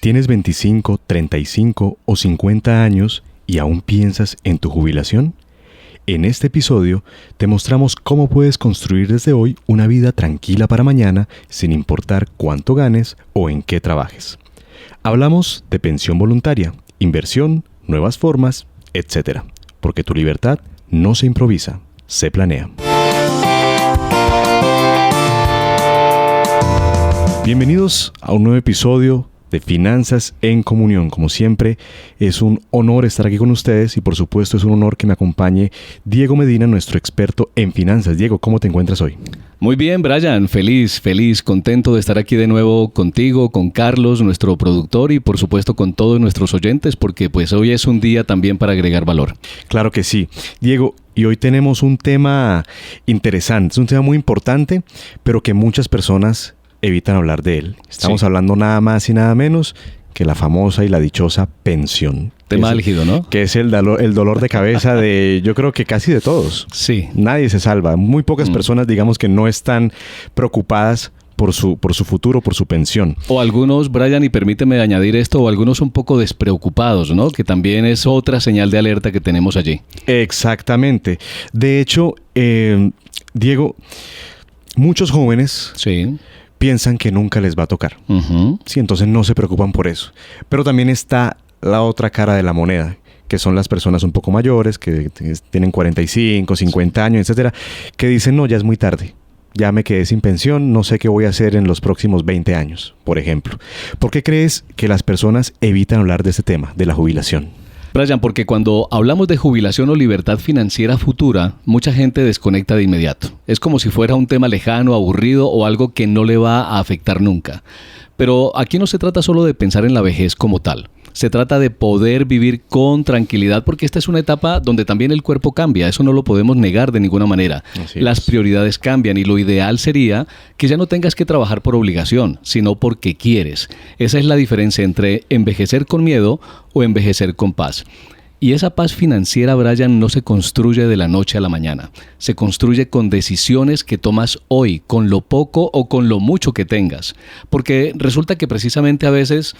¿Tienes 25, 35 o 50 años y aún piensas en tu jubilación? En este episodio te mostramos cómo puedes construir desde hoy una vida tranquila para mañana sin importar cuánto ganes o en qué trabajes. Hablamos de pensión voluntaria, inversión, nuevas formas, etc. Porque tu libertad no se improvisa, se planea. Bienvenidos a un nuevo episodio de Finanzas en Comunión. Como siempre, es un honor estar aquí con ustedes y por supuesto es un honor que me acompañe Diego Medina, nuestro experto en finanzas. Diego, ¿cómo te encuentras hoy? Muy bien, Brian. Feliz, contento de estar aquí de nuevo contigo, con Carlos, nuestro productor y por supuesto con todos nuestros oyentes porque pues hoy es un día también para agregar valor. Claro que sí. Diego, y hoy tenemos un tema interesante, es un tema muy importante, pero que muchas personas evitan hablar de él. Estamos hablando nada más y nada menos que la famosa y la dichosa pensión. Tema álgido, ¿no? Que es el dolor de cabeza de, yo creo que casi de todos. Sí. Nadie se salva. Muy pocas personas, digamos, que no están preocupadas por su futuro, por su pensión. O algunos, Brian, y permíteme añadir esto, o algunos un poco despreocupados, ¿no? Que también es otra señal de alerta que tenemos allí. Exactamente. De hecho, Diego, muchos jóvenes piensan que nunca les va a tocar. Sí, entonces no se preocupan por eso. Pero también está la otra cara de la moneda, que son las personas un poco mayores, que tienen 45, 50 años, etcétera, que dicen, no, ya es muy tarde. Ya me quedé sin pensión, no sé qué voy a hacer en los próximos 20 años, por ejemplo. ¿Por qué crees que las personas evitan hablar de este tema, de la jubilación? Brian, porque cuando hablamos de jubilación o libertad financiera futura, mucha gente desconecta de inmediato. Es como si fuera un tema lejano, aburrido o algo que no le va a afectar nunca. Pero aquí no se trata solo de pensar en la vejez como tal. Se trata de poder vivir con tranquilidad porque esta es una etapa donde también el cuerpo cambia. Eso no lo podemos negar de ninguna manera. Las prioridades cambian y lo ideal sería que ya no tengas que trabajar por obligación, sino porque quieres. Esa es la diferencia entre envejecer con miedo o envejecer con paz. Y esa paz financiera, Brian, no se construye de la noche a la mañana. Se construye con decisiones que tomas hoy, con lo poco o con lo mucho que tengas. Porque resulta que precisamente a veces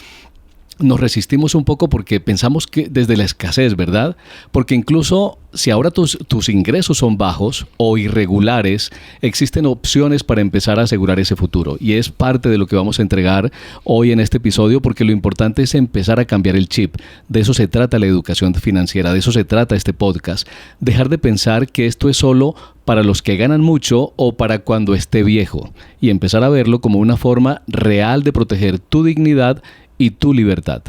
nos resistimos un poco porque pensamos que desde la escasez, ¿verdad? Porque incluso si ahora tus ingresos son bajos o irregulares, existen opciones para empezar a asegurar ese futuro. Y es parte de lo que vamos a entregar hoy en este episodio porque lo importante es empezar a cambiar el chip. De eso se trata la educación financiera, de eso se trata este podcast. Dejar de pensar que esto es solo para los que ganan mucho o para cuando esté viejo y empezar a verlo como una forma real de proteger tu dignidad y tu libertad.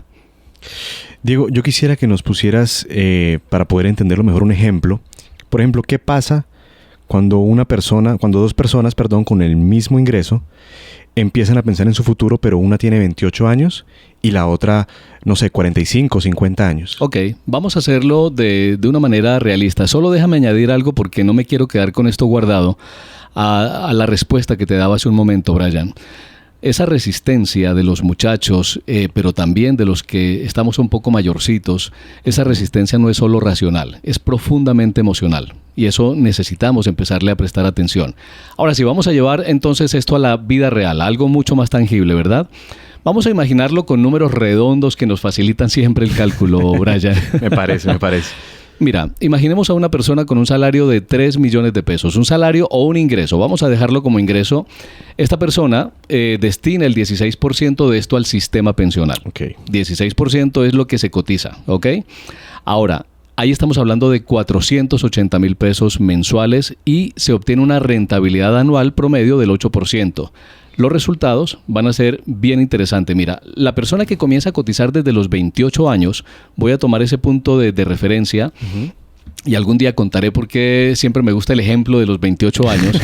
Diego, yo quisiera que nos pusieras, para poder entenderlo mejor, un ejemplo. Por ejemplo, ¿qué pasa cuando dos personas con el mismo ingreso empiezan a pensar en su futuro, pero una tiene 28 años y la otra, no sé, 45, 50 años? Ok, vamos a hacerlo de una manera realista. Solo déjame añadir algo porque no me quiero quedar con esto guardado a la respuesta que te daba hace un momento, Brian. Esa resistencia de los muchachos, pero también de los que estamos un poco mayorcitos, esa resistencia no es solo racional, es profundamente emocional. Y eso necesitamos empezarle a prestar atención. Ahora, si vamos a llevar entonces esto a la vida real, algo mucho más tangible, ¿verdad? Vamos a imaginarlo con números redondos que nos facilitan siempre el cálculo, Brian. Me parece. Mira, imaginemos a una persona con un salario de 3 millones de pesos, un salario o un ingreso, vamos a dejarlo como ingreso. Esta persona destina el 16% de esto al sistema pensional. 16% es lo que se cotiza, ¿ok? Ahora, ahí estamos hablando de 480,000 pesos mensuales y se obtiene una rentabilidad anual promedio del 8%. Los resultados van a ser bien interesantes. Mira, la persona que comienza a cotizar desde los 28 años, voy a tomar ese punto de referencia y algún día contaré por qué siempre me gusta el ejemplo de los 28 años.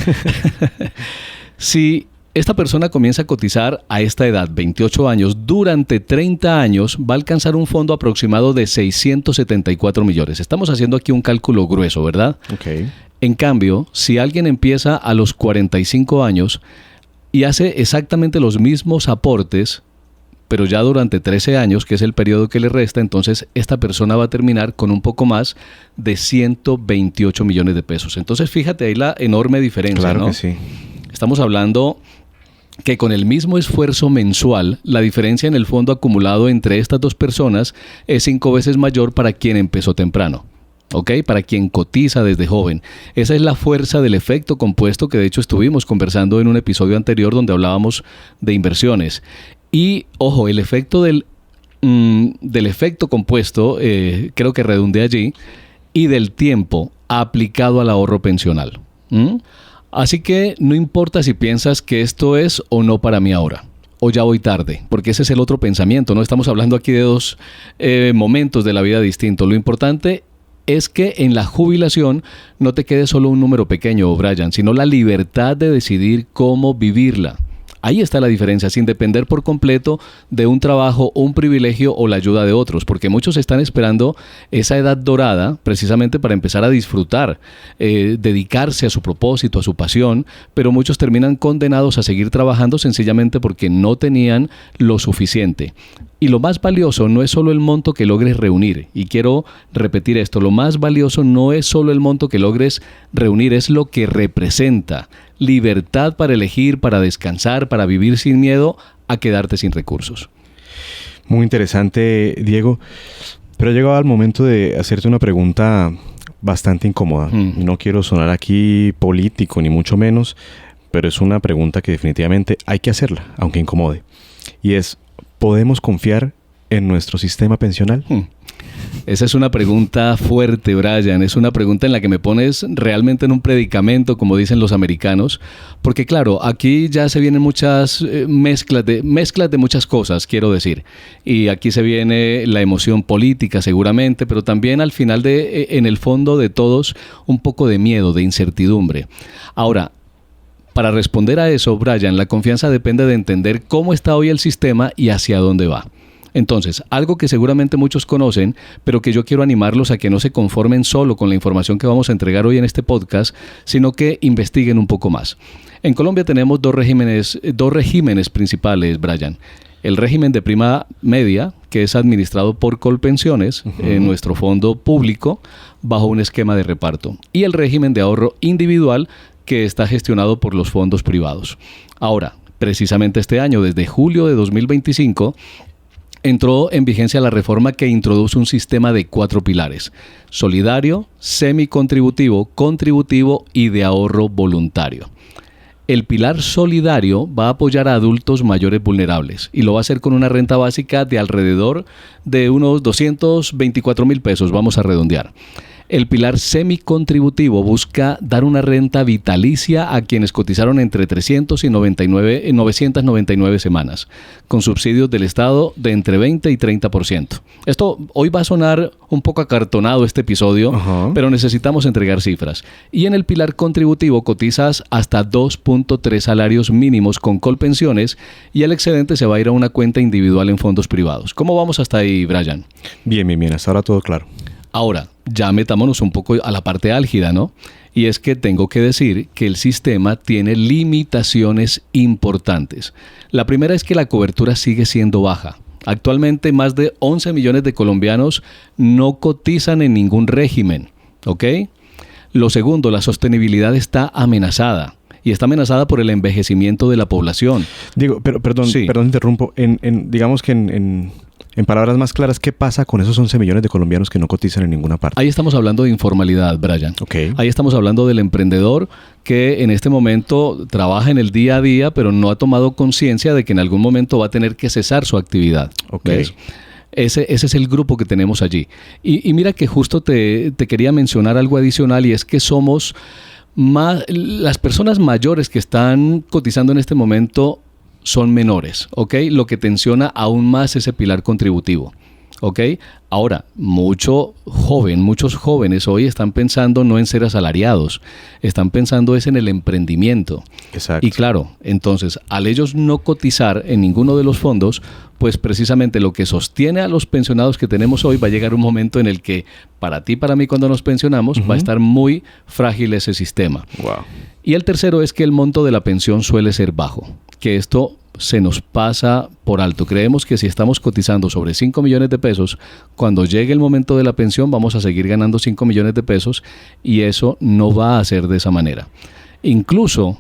Si esta persona comienza a cotizar a esta edad, 28 años, durante 30 años va a alcanzar un fondo aproximado de 674 millones. Estamos haciendo aquí un cálculo grueso, ¿verdad? Okay. En cambio, si alguien empieza a los 45 años, y hace exactamente los mismos aportes, pero ya durante 13 años, que es el periodo que le resta, entonces esta persona va a terminar con un poco más de 128 millones de pesos. Entonces fíjate ahí la enorme diferencia, claro, ¿no? Que sí. Estamos hablando que con el mismo esfuerzo mensual, la diferencia en el fondo acumulado entre estas dos personas es 5 veces mayor para quien empezó temprano. ¿Ok? Para quien cotiza desde joven. Esa es la fuerza del efecto compuesto que de hecho estuvimos conversando en un episodio anterior donde hablábamos de inversiones. Y, ojo, el efecto del efecto compuesto, creo que redundé allí, y del tiempo aplicado al ahorro pensional. Así que no importa si piensas que esto es o no para mí ahora, o ya voy tarde, porque ese es el otro pensamiento, ¿no? Estamos hablando aquí de dos momentos de la vida distintos. Lo importante es que en la jubilación no te quede solo un número pequeño, Brian, sino la libertad de decidir cómo vivirla. Ahí está la diferencia, sin depender por completo de un trabajo, un privilegio o la ayuda de otros, porque muchos están esperando esa edad dorada precisamente para empezar a disfrutar, dedicarse a su propósito, a su pasión, pero muchos terminan condenados a seguir trabajando sencillamente porque no tenían lo suficiente. Y lo más valioso no es solo el monto que logres reunir, y quiero repetir esto, lo más valioso no es solo el monto que logres reunir, es lo que representa. Libertad para elegir, para descansar, para vivir sin miedo a quedarte sin recursos. Muy interesante, Diego. Pero ha llegado el momento de hacerte una pregunta bastante incómoda. No quiero sonar aquí político, ni mucho menos, pero es una pregunta que definitivamente hay que hacerla, aunque incomode. Y es, ¿podemos confiar en nuestro sistema pensional? Esa es una pregunta fuerte, Brian. Es una pregunta en la que me pones realmente en un predicamento, como dicen los americanos. Porque claro, aquí ya se vienen muchas mezclas de muchas cosas, quiero decir. Y aquí se viene la emoción política seguramente, pero también al final en el fondo de todos, un poco de miedo, de incertidumbre. Ahora, para responder a eso, Brian, la confianza depende de entender cómo está hoy el sistema y hacia dónde va. Entonces, algo que seguramente muchos conocen, pero que yo quiero animarlos a que no se conformen solo con la información que vamos a entregar hoy en este podcast, sino que investiguen un poco más. En Colombia tenemos dos regímenes principales, Brian. El régimen de prima media, que es administrado por Colpensiones, en nuestro fondo público, bajo un esquema de reparto. Y el régimen de ahorro individual, que está gestionado por los fondos privados. Ahora, precisamente este año, desde julio de 2025, entró en vigencia la reforma que introduce un sistema de 4 pilares: solidario, semicontributivo, contributivo y de ahorro voluntario. El pilar solidario va a apoyar a adultos mayores vulnerables y lo va a hacer con una renta básica de alrededor de unos 224,000 pesos, vamos a redondear. El pilar semicontributivo busca dar una renta vitalicia a quienes cotizaron entre 300 y 999 semanas, con subsidios del Estado de entre 20 y 30%. Esto hoy va a sonar un poco acartonado este episodio, pero necesitamos entregar cifras. Y en el pilar contributivo cotizas hasta 2.3 salarios mínimos con Colpensiones y el excedente se va a ir a una cuenta individual en fondos privados. ¿Cómo vamos hasta ahí, Brian? Bien. Hasta ahora todo claro. Ahora, ya metámonos un poco a la parte álgida, ¿no? Y es que tengo que decir que el sistema tiene limitaciones importantes. La primera es que la cobertura sigue siendo baja. Actualmente más de 11 millones de colombianos no cotizan en ningún régimen, ¿ok? Lo segundo, la sostenibilidad está amenazada. Y está amenazada por el envejecimiento de la población. Diego, pero perdón, interrumpo. Digamos que en palabras más claras, ¿qué pasa con esos 11 millones de colombianos que no cotizan en ninguna parte? Ahí estamos hablando de informalidad, Brian. Okay. Ahí estamos hablando del emprendedor que en este momento trabaja en el día a día, pero no ha tomado conciencia de que en algún momento va a tener que cesar su actividad. Okay. Ese es el grupo que tenemos allí. Y mira que justo te quería mencionar algo adicional, y es que somos las personas mayores que están cotizando en este momento son menores, ¿ok? Lo que tensiona aún más ese pilar contributivo. ¿Ok? Ahora, muchos jóvenes hoy están pensando no en ser asalariados, están pensando es en el emprendimiento. Exacto. Y claro, entonces, al ellos no cotizar en ninguno de los fondos, pues precisamente lo que sostiene a los pensionados que tenemos hoy va a llegar un momento en el que para ti, para mí, cuando nos pensionamos, va a estar muy frágil ese sistema. Wow. Y el tercero es que el monto de la pensión suele ser bajo, que esto se nos pasa por alto. Creemos que si estamos cotizando sobre 5 millones de pesos, cuando llegue el momento de la pensión vamos a seguir ganando 5 millones de pesos y eso no va a ser de esa manera. Incluso,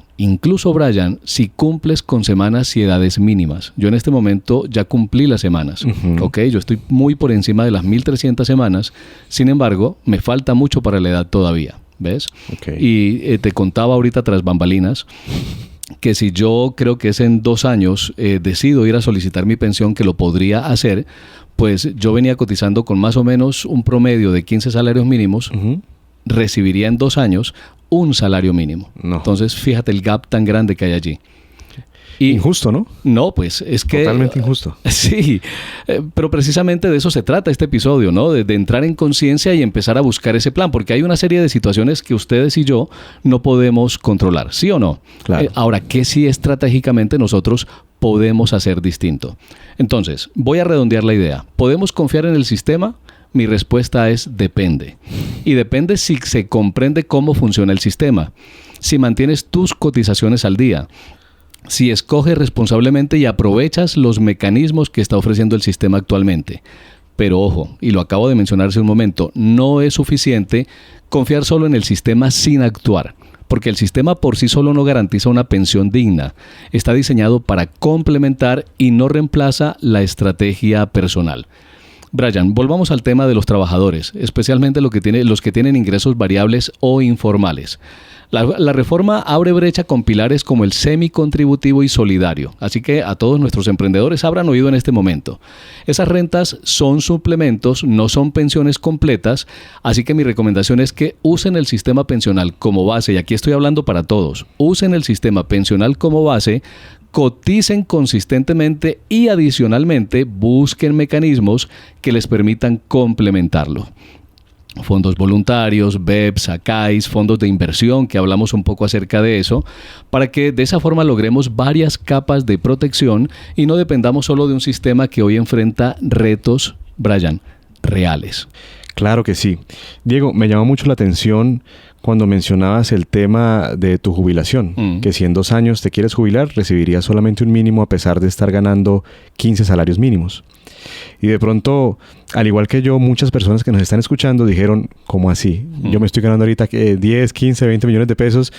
Brian, si cumples con semanas y edades mínimas. Yo en este momento ya cumplí las semanas, ¿ok? Yo estoy muy por encima de las 1.300 semanas, sin embargo, me falta mucho para la edad todavía, ¿ves? Okay. Y te contaba ahorita tras bambalinas que si yo creo que es en 2 años decido ir a solicitar mi pensión, que lo podría hacer, pues yo venía cotizando con más o menos un promedio de 15 salarios mínimos, recibiría en 2 años un salario mínimo. No. Entonces, fíjate el gap tan grande que hay allí. Y, injusto, ¿no? No, pues es que... Totalmente injusto. Sí, pero precisamente de eso se trata este episodio, ¿no? De entrar en conciencia y empezar a buscar ese plan, porque hay una serie de situaciones que ustedes y yo no podemos controlar, ¿sí o no? Claro. Ahora, ¿qué sí estratégicamente nosotros podemos hacer distinto? Entonces, voy a redondear la idea. ¿Podemos confiar en el sistema? Mi respuesta es depende. Y depende si se comprende cómo funciona el sistema. Si mantienes tus cotizaciones al día. Si escoges responsablemente y aprovechas los mecanismos que está ofreciendo el sistema actualmente. Pero ojo, y lo acabo de mencionar hace un momento, no es suficiente confiar solo en el sistema sin actuar. Porque el sistema por sí solo no garantiza una pensión digna. Está diseñado para complementar y no reemplaza la estrategia personal. Brian, volvamos al tema de los trabajadores, especialmente los que tienen ingresos variables o informales. La reforma abre brecha con pilares como el semicontributivo y solidario, así que a todos nuestros emprendedores habrán oído en este momento. Esas rentas son suplementos, no son pensiones completas, así que mi recomendación es que usen el sistema pensional como base, y aquí estoy hablando para todos, usen el sistema pensional como base, coticen consistentemente y adicionalmente busquen mecanismos que les permitan complementarlo. Fondos voluntarios, BEPS, ACAIS, fondos de inversión, que hablamos un poco acerca de eso, para que de esa forma logremos varias capas de protección y no dependamos solo de un sistema que hoy enfrenta retos, Brian, reales. Claro que sí. Diego, me llamó mucho la atención cuando mencionabas el tema de tu jubilación, que si en 2 años te quieres jubilar, recibirías solamente un mínimo a pesar de estar ganando 15 salarios mínimos. Y de pronto, al igual que yo, muchas personas que nos están escuchando dijeron, ¿cómo así? Yo me estoy ganando ahorita 10, 15, 20 millones de pesos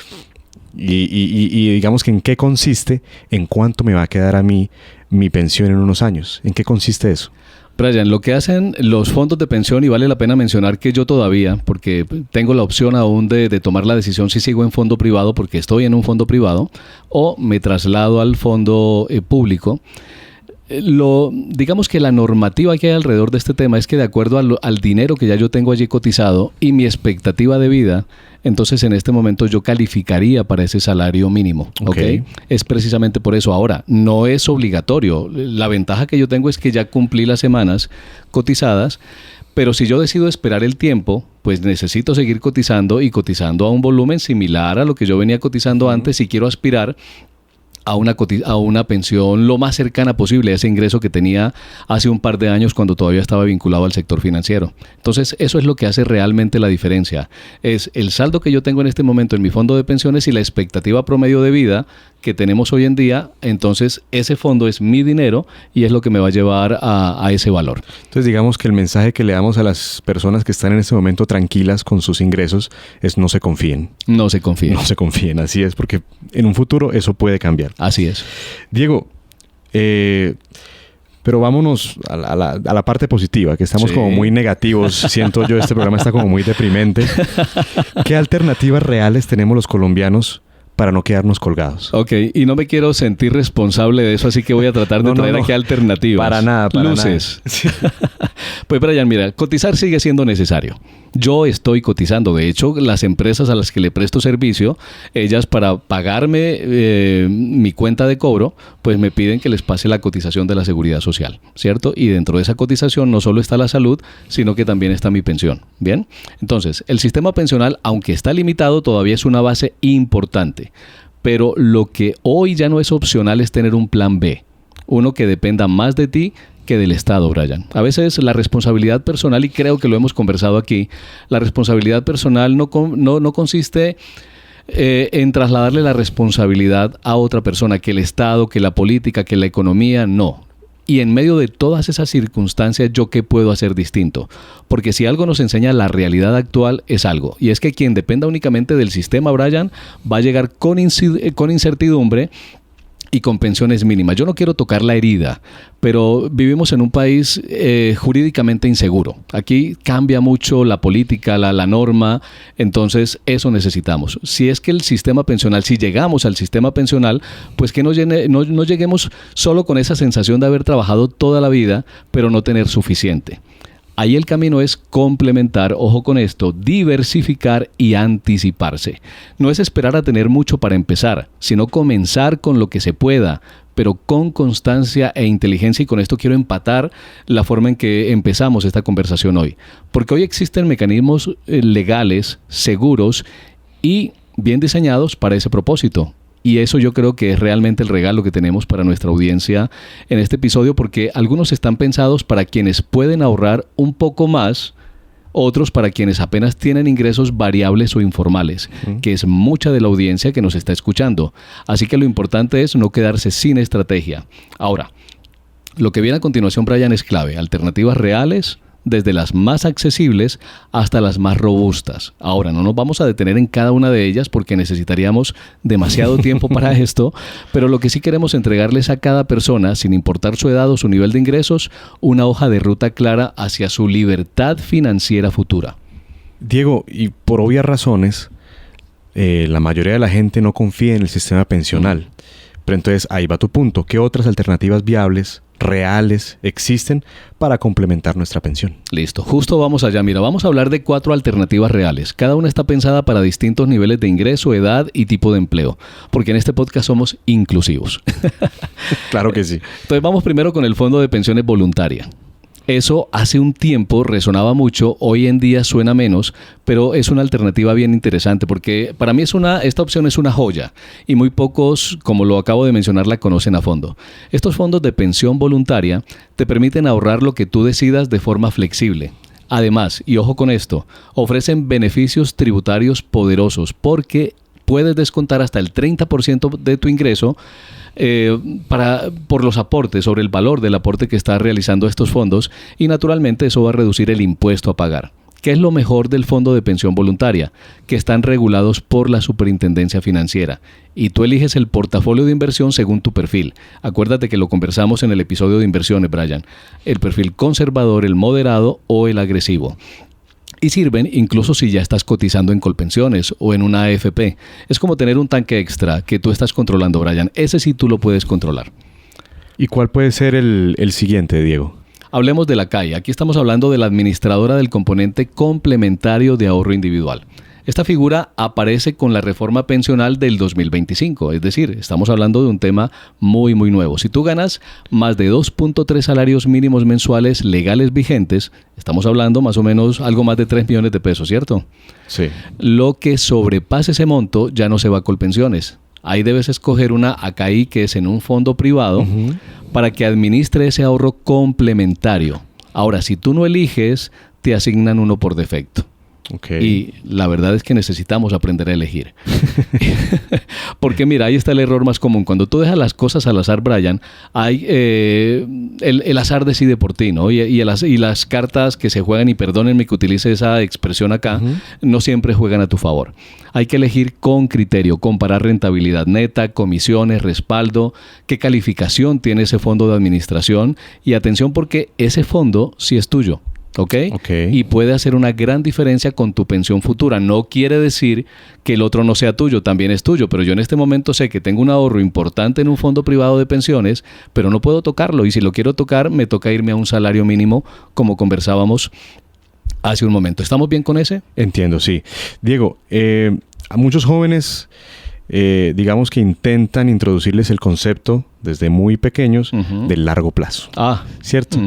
y digamos que ¿en qué consiste? ¿En cuánto me va a quedar a mí mi pensión en unos años? ¿En qué consiste eso? Brian, lo que hacen los fondos de pensión, y vale la pena mencionar que yo todavía, porque tengo la opción aún de tomar la decisión si sigo en fondo privado, porque estoy en un fondo privado, o me traslado al fondo público. Digamos que la normativa que hay alrededor de este tema es que de acuerdo al dinero que ya yo tengo allí cotizado y mi expectativa de vida, entonces en este momento yo calificaría para ese salario mínimo. ¿Okay? Es precisamente por eso. Ahora, no es obligatorio. La ventaja que yo tengo es que ya cumplí las semanas cotizadas, pero si yo decido esperar el tiempo, pues necesito seguir cotizando y cotizando a un volumen similar a lo que yo venía cotizando antes si quiero aspirar a una pensión lo más cercana posible a ese ingreso que tenía hace un par de años cuando todavía estaba vinculado al sector financiero. Entonces, eso es lo que hace realmente la diferencia. Es el saldo que yo tengo en este momento en mi fondo de pensiones y la expectativa promedio de vida que tenemos hoy en día. Entonces, ese fondo es mi dinero y es lo que me va a llevar a ese valor. Entonces, digamos que el mensaje que le damos a las personas que están en este momento tranquilas con sus ingresos es no se confíen. No se confíen. No se confíen, así es, porque en un futuro eso puede cambiar. Así es. Diego, pero vámonos a la parte positiva, que estamos como muy negativos. Siento yo, este programa está como muy deprimente. ¿Qué alternativas reales tenemos los colombianos para no quedarnos colgados? Ok, y no me quiero sentir responsable de eso, así que voy a tratar de traer aquí alternativas. Para nada, para luces. Nada. Pues Brian, mira, cotizar sigue siendo necesario. Yo estoy cotizando. De hecho, las empresas a las que le presto servicio, ellas para pagarme mi cuenta de cobro, pues me piden que les pase la cotización de la Seguridad Social, ¿cierto? Y dentro de esa cotización no solo está la salud, sino que también está mi pensión. ¿Bien? Entonces, el sistema pensional, aunque está limitado, todavía es una base importante. Pero lo que hoy ya no es opcional es tener un plan B. Uno que dependa más de ti que del Estado, Brian. A veces la responsabilidad personal, y creo que lo hemos conversado aquí, la responsabilidad personal no consiste en trasladarle la responsabilidad a otra persona, que el Estado, que la política, que la economía, no. Y en medio de todas esas circunstancias, ¿yo qué puedo hacer distinto? Porque si algo nos enseña la realidad actual es algo. Y es que quien dependa únicamente del sistema, Brian, va a llegar con incertidumbre y con pensiones mínimas. Yo no quiero tocar la herida, pero vivimos en un país jurídicamente inseguro. Aquí cambia mucho la política, la norma, entonces eso necesitamos. Si es que el sistema pensional, si llegamos al sistema pensional, pues que no lleguemos solo con esa sensación de haber trabajado toda la vida, pero no tener suficiente. Ahí el camino es complementar, ojo con esto, diversificar y anticiparse. No es esperar a tener mucho para empezar, sino comenzar con lo que se pueda, pero con constancia e inteligencia, y con esto quiero empatar la forma en que empezamos esta conversación hoy. Porque hoy existen mecanismos legales, seguros y bien diseñados para ese propósito. Y eso yo creo que es realmente el regalo que tenemos para nuestra audiencia en este episodio, porque algunos están pensados para quienes pueden ahorrar un poco más, otros para quienes apenas tienen ingresos variables o informales, que es mucha de la audiencia que nos está escuchando. Así que lo importante es no quedarse sin estrategia. Ahora, lo que viene a continuación, Brian, es clave. Alternativas reales, desde las más accesibles hasta las más robustas. Ahora, no nos vamos a detener en cada una de ellas porque necesitaríamos demasiado tiempo para esto, pero lo que sí queremos entregarles a cada persona, sin importar su edad o su nivel de ingresos, una hoja de ruta clara hacia su libertad financiera futura. Diego, y por obvias razones, la mayoría de la gente no confía en el sistema pensional. Pero entonces ahí va tu punto. ¿Qué otras alternativas viables, reales, existen para complementar nuestra pensión? Listo, justo vamos allá. Mira, vamos a hablar de 4 alternativas reales. Cada una está pensada para distintos niveles de ingreso, edad y tipo de empleo, porque en este podcast somos inclusivos. Claro que sí. Entonces vamos primero con el fondo de pensiones voluntaria. Eso hace un tiempo resonaba mucho, hoy en día suena menos, pero es una alternativa bien interesante porque para mí esta opción es una joya y muy pocos, como lo acabo de mencionar, la conocen a fondo. Estos fondos de pensión voluntaria te permiten ahorrar lo que tú decidas de forma flexible. Además, y ojo con esto, ofrecen beneficios tributarios poderosos porque puedes descontar hasta el 30% de tu ingreso por los aportes, sobre el valor del aporte que estás realizando estos fondos, y naturalmente eso va a reducir el impuesto a pagar. ¿Qué es lo mejor del fondo de pensión voluntaria? Que están regulados por la Superintendencia Financiera y tú eliges el portafolio de inversión según tu perfil. Acuérdate que lo conversamos en el episodio de inversiones, Brian. El perfil conservador, el moderado o el agresivo. Y sirven incluso si ya estás cotizando en Colpensiones o en una AFP. Es como tener un tanque extra que tú estás controlando, Brian. Ese sí tú lo puedes controlar. ¿Y cuál puede ser el siguiente, Diego? Hablemos de la CAI. Aquí estamos hablando de la administradora del componente complementario de ahorro individual. Esta figura aparece con la reforma pensional del 2025, es decir, estamos hablando de un tema muy nuevo. Si tú ganas más de 2.3 salarios mínimos mensuales legales vigentes, estamos hablando más o menos algo más de 3 millones de pesos, ¿cierto? Sí. Lo que sobrepase ese monto ya no se va a Colpensiones. Ahí debes escoger una ACAI que es en un fondo privado para que administre ese ahorro complementario. Ahora, si tú no eliges, te asignan uno por defecto. Okay. Y la verdad es que necesitamos aprender a elegir. Porque mira, ahí está el error más común. Cuando tú dejas las cosas al azar, Brian, hay el azar decide por ti, ¿no? Y las cartas que se juegan, y perdónenme que utilice esa expresión acá, no siempre juegan a tu favor. Hay que elegir con criterio, comparar rentabilidad neta, comisiones, respaldo, qué calificación tiene ese fondo de administración, y atención porque ese fondo sí es tuyo. ¿Ok? Y puede hacer una gran diferencia con tu pensión futura. No quiere decir que el otro no sea tuyo, también es tuyo, pero yo en este momento sé que tengo un ahorro importante en un fondo privado de pensiones, pero no puedo tocarlo, y si lo quiero tocar me toca irme a un salario mínimo, como conversábamos hace un momento. ¿Estamos bien con ese? Entiendo, sí. Diego, a muchos jóvenes, digamos que intentan introducirles el concepto desde muy pequeños del largo plazo. ¿Cierto?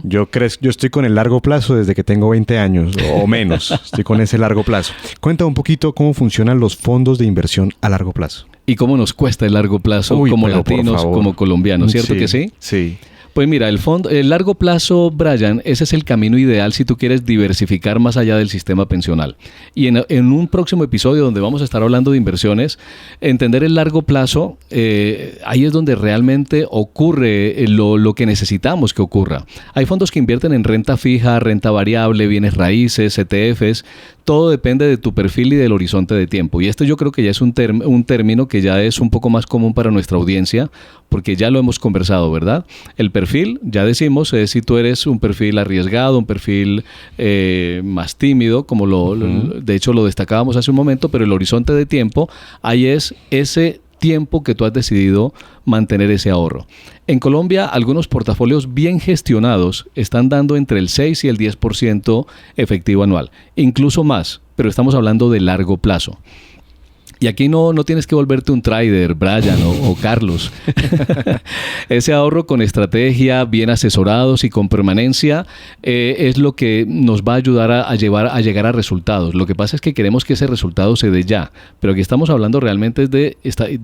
Yo estoy con el largo plazo desde que tengo 20 años o menos. Estoy con ese largo plazo. Cuéntame un poquito cómo funcionan los fondos de inversión a largo plazo. ¿Y cómo nos cuesta el largo plazo como latinos, como colombianos? ¿Cierto que sí? Sí. Pues mira, el largo plazo, Brian, ese es el camino ideal si tú quieres diversificar más allá del sistema pensional. Y en un próximo episodio donde vamos a estar hablando de inversiones, entender el largo plazo, ahí es donde realmente ocurre lo que necesitamos que ocurra. Hay fondos que invierten en renta fija, renta variable, bienes raíces, ETFs. Todo depende de tu perfil y del horizonte de tiempo. Y esto yo creo que ya es un término que ya es un poco más común para nuestra audiencia, porque ya lo hemos conversado, ¿verdad? El perfil, ya decimos, es si tú eres un perfil arriesgado, un perfil más tímido, como de hecho lo destacábamos hace un momento, pero el horizonte de tiempo, ahí es ese tiempo que tú has decidido mantener ese ahorro. En Colombia, algunos portafolios bien gestionados están dando entre el 6 y el 10% efectivo anual, incluso más, pero estamos hablando de largo plazo. Y aquí no tienes que volverte un trader, Brian o Carlos. Ese ahorro con estrategia, bien asesorados y con permanencia es lo que nos va a ayudar a llegar a resultados. Lo que pasa es que queremos que ese resultado se dé ya. Pero aquí estamos hablando realmente de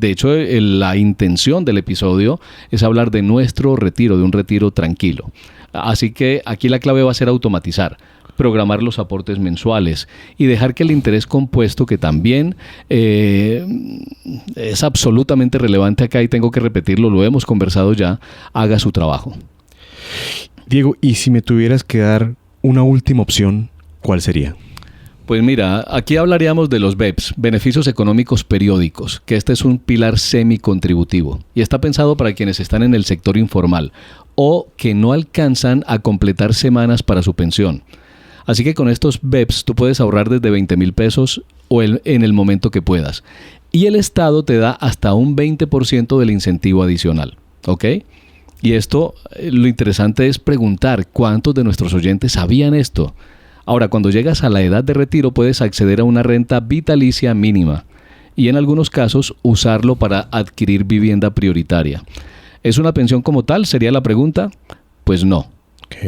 hecho, la intención del episodio es hablar de nuestro retiro, de un retiro tranquilo. Así que aquí la clave va a ser automatizar, programar los aportes mensuales y dejar que el interés compuesto, que también es absolutamente relevante acá y tengo que repetirlo, lo hemos conversado ya, haga su trabajo. Diego, y si me tuvieras que dar una última opción, ¿cuál sería? Pues mira, aquí hablaríamos de los BEPS, beneficios económicos periódicos, que este es un pilar semicontributivo y está pensado para quienes están en el sector informal o que no alcanzan a completar semanas para su pensión. Así que con estos BEPS tú puedes ahorrar desde 20,000 pesos o en el momento que puedas. Y el Estado te da hasta un 20% del incentivo adicional. ¿Ok? Y esto, lo interesante es preguntar cuántos de nuestros oyentes sabían esto. Ahora, cuando llegas a la edad de retiro puedes acceder a una renta vitalicia mínima y en algunos casos usarlo para adquirir vivienda prioritaria. ¿Es una pensión como tal? ¿Sería la pregunta? Pues no.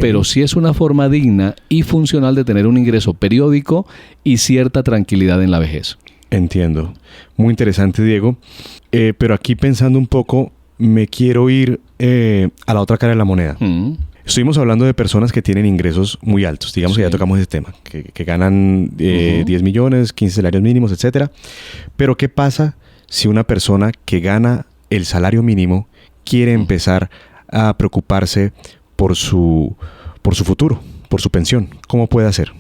Pero sí es una forma digna y funcional de tener un ingreso periódico y cierta tranquilidad en la vejez. Entiendo. Muy interesante, Diego. Pero aquí pensando un poco, me quiero ir a la otra cara de la moneda. Estuvimos hablando de personas que tienen ingresos muy altos. Digamos que ya tocamos ese tema. Que ganan 10 millones, 15 salarios mínimos, etcétera. Pero ¿qué pasa si una persona que gana el salario mínimo quiere empezar a preocuparse por su futuro, por su pensión? ¿Cómo puede hacer?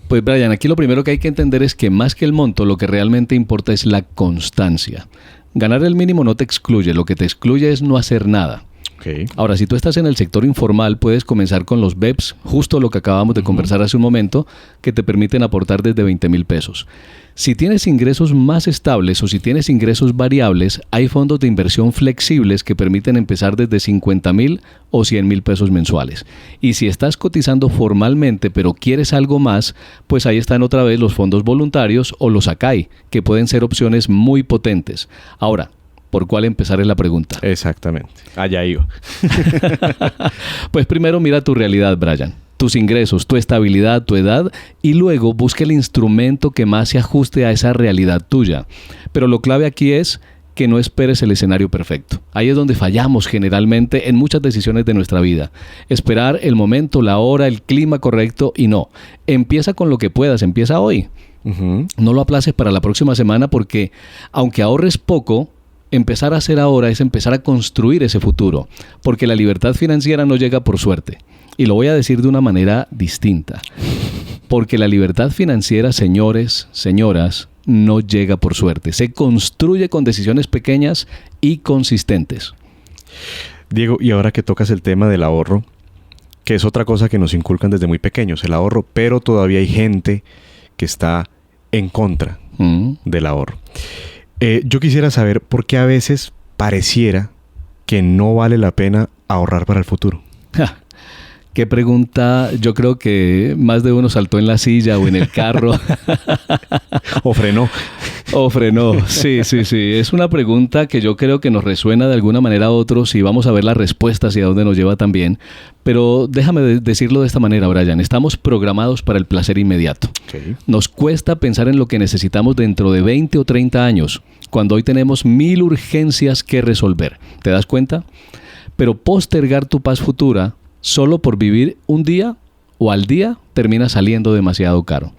Pues Brian, aquí lo primero que hay que entender es que más que el monto, lo que realmente importa es la constancia. Ganar el mínimo no te excluye, lo que te excluye es no hacer nada. Okay. Ahora, si tú estás en el sector informal, puedes comenzar con los BEPS, justo lo que acabamos de conversar hace un momento, que te permiten aportar desde 20,000 pesos. Si tienes ingresos más estables o si tienes ingresos variables, hay fondos de inversión flexibles que permiten empezar desde 50,000 o 100,000 pesos mensuales. Y si estás cotizando formalmente pero quieres algo más, pues ahí están otra vez los fondos voluntarios o los ACAI, que pueden ser opciones muy potentes. Ahora, ¿por cuál empezar es la pregunta? Exactamente. Allá iba. Pues primero mira tu realidad, Brian. Tus ingresos, tu estabilidad, tu edad y luego busca el instrumento que más se ajuste a esa realidad tuya. Pero lo clave aquí es que no esperes el escenario perfecto. Ahí es donde fallamos generalmente en muchas decisiones de nuestra vida. Esperar el momento, la hora, el clima correcto y no. Empieza con lo que puedas, empieza hoy. No lo aplaces para la próxima semana porque aunque ahorres poco, empezar a hacer ahora es empezar a construir ese futuro. Porque la libertad financiera no llega por suerte. Y lo voy a decir de una manera distinta. Porque la libertad financiera, señores, señoras, no llega por suerte. Se construye con decisiones pequeñas y consistentes. Diego, y ahora que tocas el tema del ahorro, que es otra cosa que nos inculcan desde muy pequeños, el ahorro, pero todavía hay gente que está en contra del ahorro. Yo quisiera saber por qué a veces pareciera que no vale la pena ahorrar para el futuro. Qué pregunta, yo creo que más de uno saltó en la silla o en el carro. O frenó. O frenó, sí. Es una pregunta que yo creo que nos resuena de alguna manera a otros y vamos a ver la respuesta hacia dónde nos lleva también. Pero déjame decirlo de esta manera, Brian. Estamos programados para el placer inmediato. Okay. Nos cuesta pensar en lo que necesitamos dentro de 20 o 30 años, cuando hoy tenemos 1000 urgencias que resolver. ¿Te das cuenta? Pero postergar tu paz futura solo por vivir un día o al día termina saliendo demasiado caro.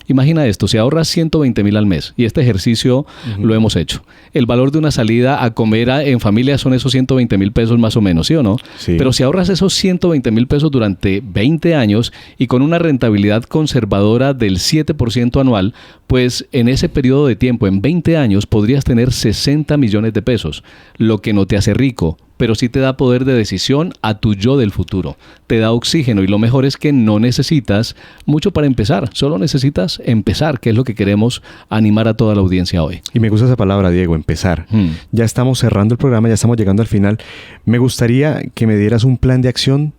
Imagina esto, si ahorras 120,000 al mes, y este ejercicio lo hemos hecho. El valor de una salida a comer en familia son esos 120,000 pesos más o menos, ¿sí o no? Sí. Pero si ahorras esos 120,000 pesos durante 20 años y con una rentabilidad conservadora del 7% anual, pues en ese periodo de tiempo, en 20 años, podrías tener 60 millones de pesos, lo que no te hace rico, pero sí te da poder de decisión a tu yo del futuro. Te da oxígeno y lo mejor es que no necesitas mucho para empezar. Solo necesitas empezar, que es lo que queremos animar a toda la audiencia hoy. Y me gusta esa palabra, Diego, empezar. Ya estamos cerrando el programa, ya estamos llegando al final. Me gustaría que me dieras un plan de acción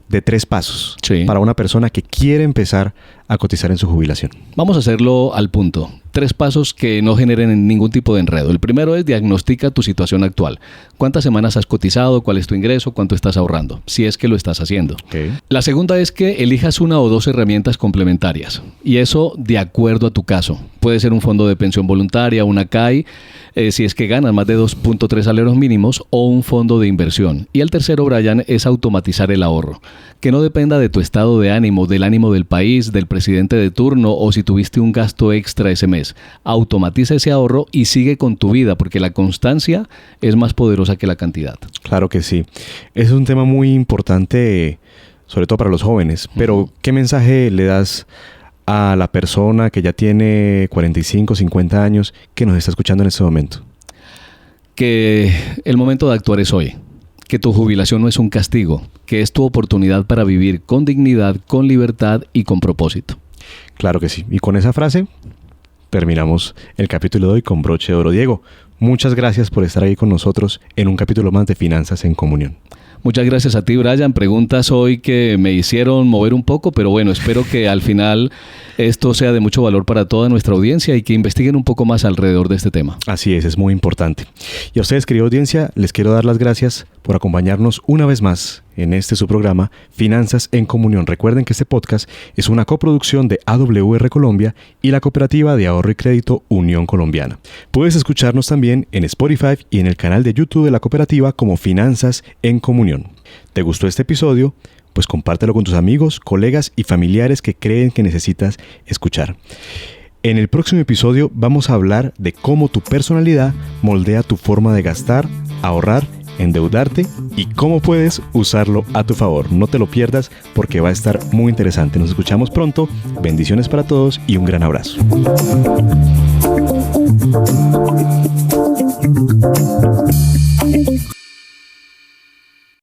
de 3 pasos para una persona que quiere empezar a cotizar en su jubilación. Vamos a hacerlo al punto. 3 pasos que no generen ningún tipo de enredo. El primero es diagnostica tu situación actual. ¿Cuántas semanas has cotizado? ¿Cuál es tu ingreso? ¿Cuánto estás ahorrando? Si es que lo estás haciendo. Okay. La segunda es que elijas 1 o 2 herramientas complementarias. Y eso de acuerdo a tu caso. Puede ser un fondo de pensión voluntaria, una CAI, si es que ganas más de 2.3 salarios mínimos, o un fondo de inversión. Y el tercero, Brian, es automatizar el ahorro. Que no dependa de tu estado de ánimo, del ánimo del país, del presidente de turno o si tuviste un gasto extra ese mes. Automatiza ese ahorro y sigue con tu vida, porque la constancia es más poderosa que la cantidad. Claro que sí. Es un tema muy importante, sobre todo para los jóvenes. Pero, ¿qué mensaje le das a la persona que ya tiene 45, 50 años que nos está escuchando en este momento? Que el momento de actuar es hoy. Que tu jubilación no es un castigo, que es tu oportunidad para vivir con dignidad, con libertad y con propósito. Claro que sí. Y con esa frase terminamos el capítulo de hoy con broche de oro. Diego, muchas gracias por estar ahí con nosotros en un capítulo más de Finanzas en Comunión. Muchas gracias a ti, Brian. Preguntas hoy que me hicieron mover un poco, pero bueno, espero que al final esto sea de mucho valor para toda nuestra audiencia y que investiguen un poco más alrededor de este tema. Así es muy importante. Y a ustedes, querida audiencia, les quiero dar las gracias por acompañarnos una vez más en su programa Finanzas en Comunión. Recuerden que este podcast es una coproducción de AWR Colombia y la Cooperativa de Ahorro y Crédito Unión Colombiana. Puedes escucharnos también en Spotify y en el canal de YouTube de la cooperativa como Finanzas en Comunión. ¿Te gustó este episodio? Pues compártelo con tus amigos, colegas y familiares que creen que necesitas escuchar. En el próximo episodio vamos a hablar de cómo tu personalidad moldea tu forma de gastar, ahorrar, endeudarte y cómo puedes usarlo a tu favor. No te lo pierdas porque va a estar muy interesante. Nos escuchamos pronto. Bendiciones para todos y un gran abrazo.